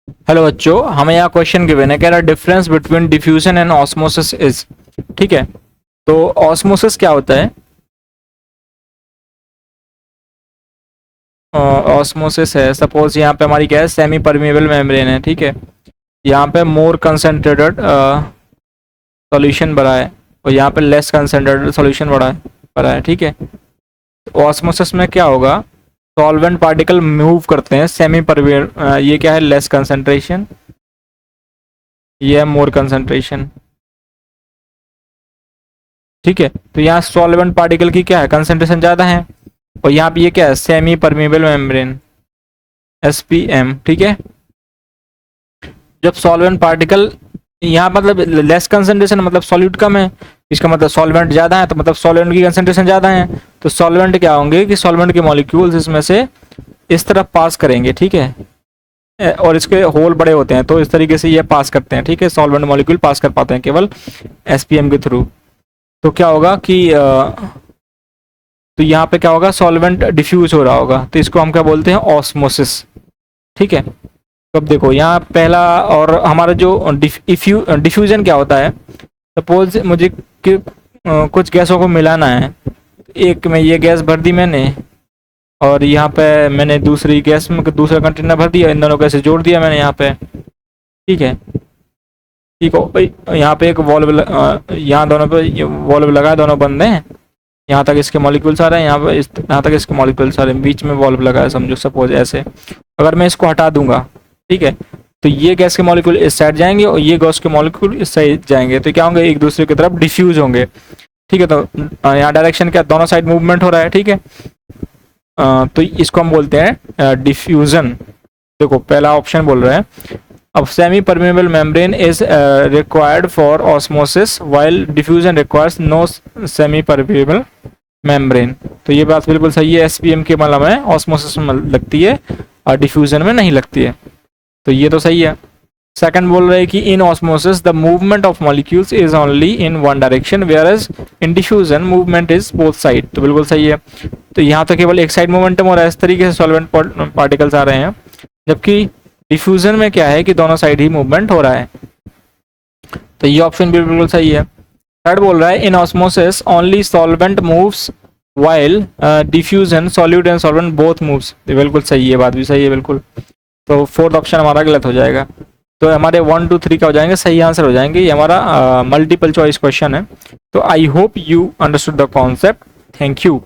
Hello बच्चों, हमें यहाँ क्वेश्चन गिवन है, कह रहा difference between diffusion and osmosis is. ठीक है, तो ऑस्मोसिस क्या होता है? ऑस्मोसिस है, सपोज यहाँ पे हमारी क्या है, सेमी परमिएबल मेम्ब्रेन है। ठीक है, यहाँ पे मोर कंसनट्रेटेड सॉल्यूशन बड़ा है और यहाँ पे लेस कंसनट्रेटेड सॉल्यूशन बड़ा है। ठीक है, ऑस्मोसिस में क्या होगा, सॉल्वेंट पार्टिकल मूव करते हैं सेमी परमिएबल, ये क्या है, लेस कंसंट्रेशन, ये है मोर कंसंट्रेशन। ठीक है, तो यहाँ सॉल्वेंट पार्टिकल की क्या है, कंसंट्रेशन ज़्यादा है, और यहाँ पे ये क्या है, सेमी परमिएबल मेम्ब्रेन, एसपीएम। ठीक है, जब सॉल्वेंट पार्टिकल यहाँ मतलब लेस कंसंट्रेशन मतलब सॉल्यूट कम है, इसका मतलब सॉल्वेंट ज़्यादा है, तो मतलब सॉल्वेंट की कंसंट्रेशन ज़्यादा है, तो सॉल्वेंट क्या होंगे कि सॉल्वेंट के मॉलिक्यूल्स इसमें से इस तरफ पास करेंगे। ठीक है, और इसके होल बड़े होते हैं, तो इस तरीके से ये पास करते हैं। ठीक है, सॉल्वेंट मॉलिक्यूल पास कर पाते हैं केवल एसपीएम के थ्रू। तो क्या होगा कि तो यहाँ पे क्या होगा, सॉल्वेंट डिफ्यूज हो रहा होगा, तो इसको हम क्या बोलते हैं, ऑस्मोसिस। ठीक है, तो अब देखो यहाँ पहला, और हमारा जो डिफ्यूजन क्या होता है, सपोज मुझे कुछ गैसों को मिलाना है, एक में ये गैस भर दी मैंने, और यहाँ पे मैंने दूसरी गैस में दूसरा कंटेनर भर दिया, इन दोनों को ऐसे जोड़ दिया मैंने यहाँ पे। ठीक है, ठीक हो भाई, यहाँ पे एक वॉल्व, यहाँ दोनों पे वॉल्व लगा है, दोनों बंद हैं, यहाँ तक इसके मॉलिक्यूल्स आ रहे हैं, यहाँ पे यहाँ तक इसके मॉलिक्यूल्स आ रहे हैं, बीच में वॉल्व लगा है, समझो सपोज ऐसे। अगर मैं इसको हटा दूंगा, ठीक है, तो ये गैस के मॉलिक्यूल इस साइड जाएंगे और ये गैस के मॉलिक्यूल इस साइड जाएंगे, तो क्या होंगे, एक दूसरे की तरफ डिफ्यूज होंगे। ठीक है, तो यहाँ डायरेक्शन क्या, दोनों साइड मूवमेंट हो रहा है। ठीक है, तो इसको हम बोलते हैं डिफ्यूजन। देखो पहला ऑप्शन बोल रहा है, अब semi permeable membrane is required for osmosis while diffusion requires no semi permeable membrane. तो ये बात बिल्कुल सही है, एसपीएम के मतलब में ऑस्मोसिस में लगती है और डिफ्यूजन में नहीं लगती है, तो ये तो सही है। सेकंड बोल रहे हैं कि in osmosis the movement of molecules is only in one direction whereas in diffusion movement is both side, तो बिल्कुल सही है। तो यहाँ तो केवल एक साइड मूवमेंटम हो रहा है, इस तरीके से सॉल्वेंट पार्टिकल्स आ रहे हैं, जबकि डिफ्यूजन में क्या है कि दोनों साइड ही मूवमेंट हो रहा है, तो ये ऑप्शन भी बिल्कुल सही है। थर्ड बोल रहा है in osmosis only solvent moves while diffusion solute and solvent both moves, बिल्कुल सही है, बात भी सही है बिल्कुल। तो फोर्थ ऑप्शन हमारा गलत हो जाएगा, तो हमारे 1 2 3 क्या हो जाएंगे, सही आंसर हो जाएंगे। ये हमारा मल्टीपल चॉइस क्वेश्चन है। तो I hope you understood the concept. Thank you.